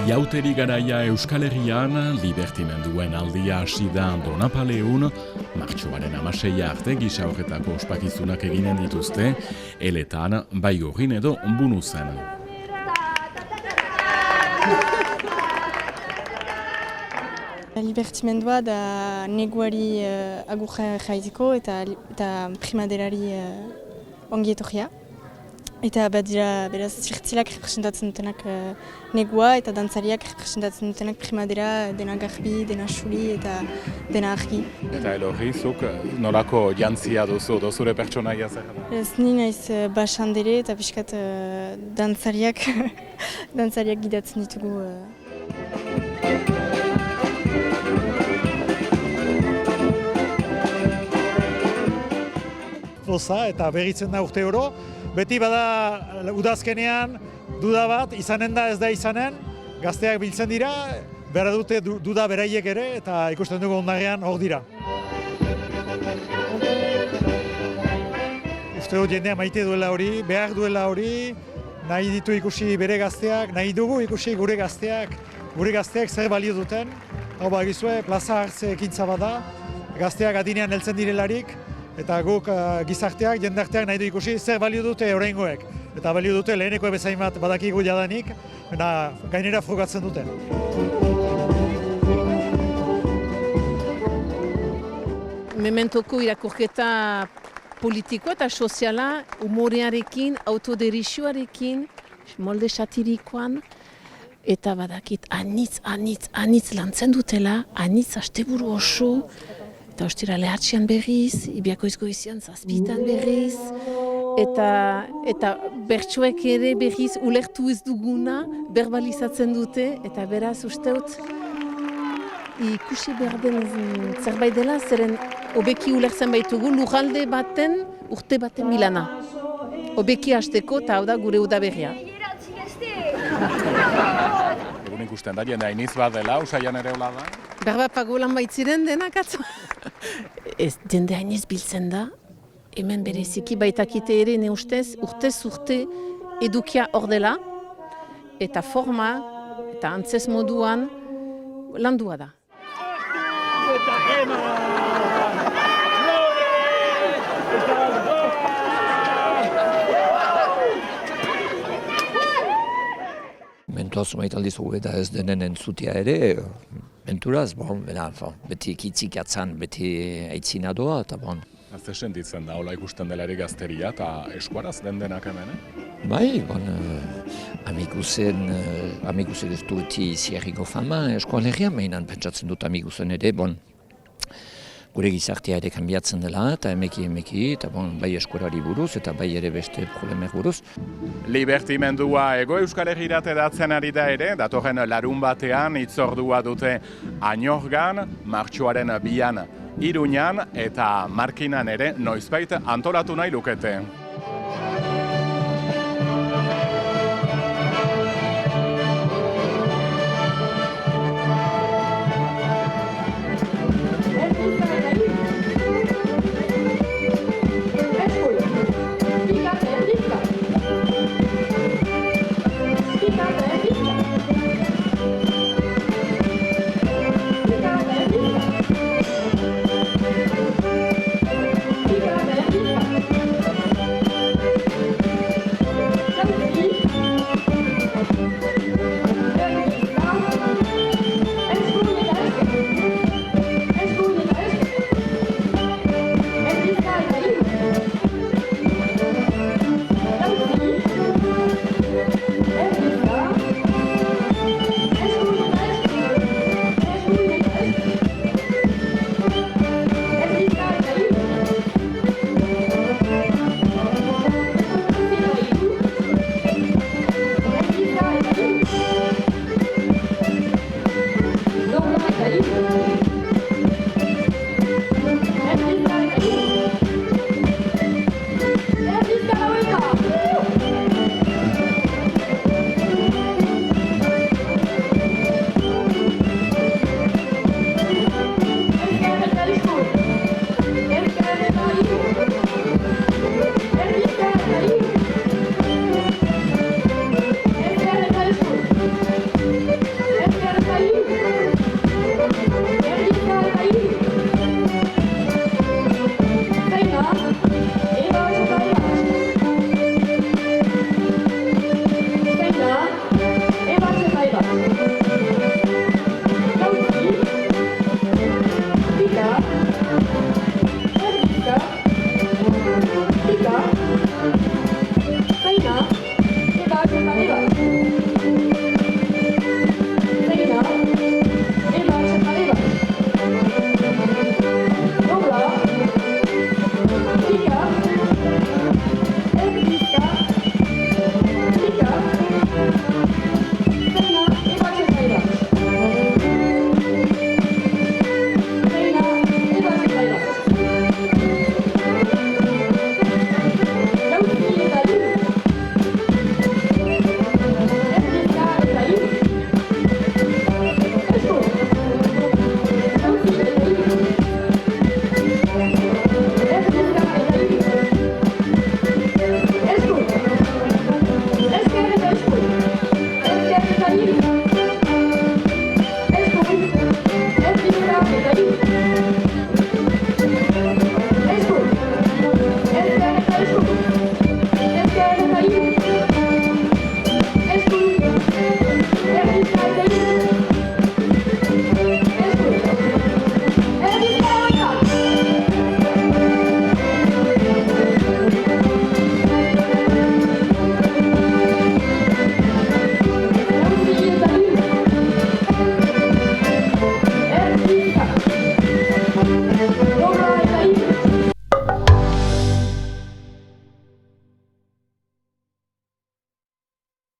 Iauteri garaia Euskal Herrian, libertimenduen aldia hasi da Donapaleun, martxoaren 16 arte gisa horretako ospakizunak eginen dituzte, eletan, Baigorrin edo Bunuzen. Libertimendua da neguari agurra jaiteko eta primaderari ongi etorria. Eta badira, beraz, zirtzilak representatzen dutenak negua eta dantzariak representatzen dutenak primadera, dena garbi, dena xuli eta dena argi. Eta Elorri, zuk nolako jantzia duzu, dozure pertsonaia zer? Ez ni naiz basandere eta pixkat dantzariak gidatzen ditugu. Poza eta berritzen da urte oro. Beti bada udazkenean duda bat, izanen da ez da izanen, gazteak biltzen dira, behar dute duda beraiek ere eta ikusten dugu ondarean hor dira. Uste dut jendea maite duela hori, behar duela hori, nahi ditu ikusi bere gazteak, nahi dugu ikusi gure gazteak zer balio duten. Hau bagizue, plaza hartze ekintza bada, gazteak adinean heltzen direlarik, eta guk gizarteak, jendarteak nahi du ikusi zer balio dute oraingoek. Eta balio dute leheneko bezain bat badakigu jadanik, gainera frogatzen dute. Mementoko irakurketa politikoa eta soziala, umorearekin, autoderizioarekin, molde satirikoan, eta badakit anitz lantzen dutela, anitz asteburu oso, eta ostira lehatxean berriz, Ibiakoiz goizian zazpitan berriz, eta bertsoek ere berriz ulertu ez duguna berbalizatzen dute, eta beraz usteut ikusi behar den zerbait dela, zeren hobeki ulertzen baitugu lurralde baten urte baten milana. Hobeki hasteko eta hau da gure udaberria. Egun ikusten da, jende hainiz bat dela, usaian ere hola da? Berba pagolan baitziren denak atzo. Ez jende hainiz biltzen da, hemen bereziki baitakite ere ne ustez, urtez urte edukia hor dela, eta forma eta antzez moduan landua da. Mentuaz maitaldizugu eta ez denen entzutia ere, menturaz, beti kitzik atzan, beti aitzina doa, eta bon. Azte sentitzen da, hola ikusten delarik gazteria eta eskuaraz den denak hemen, Bai, amikuzen ez dueti zierriko fama eskualegia, mehinan pentsatzen dut amikuzen ere, gure gizartea ere kanbiatzen dela, eta emeki, eta bai eskuarari buruz, eta bai ere beste problemek buruz. Libertimendua Ego Euskal Herrirat edatzen ari da ere, datorren larun batean hitzordua dute Añorgan, martxoaren 2an Iruñan eta Markinan ere noizbait antolatu nahi lukete. Arriba.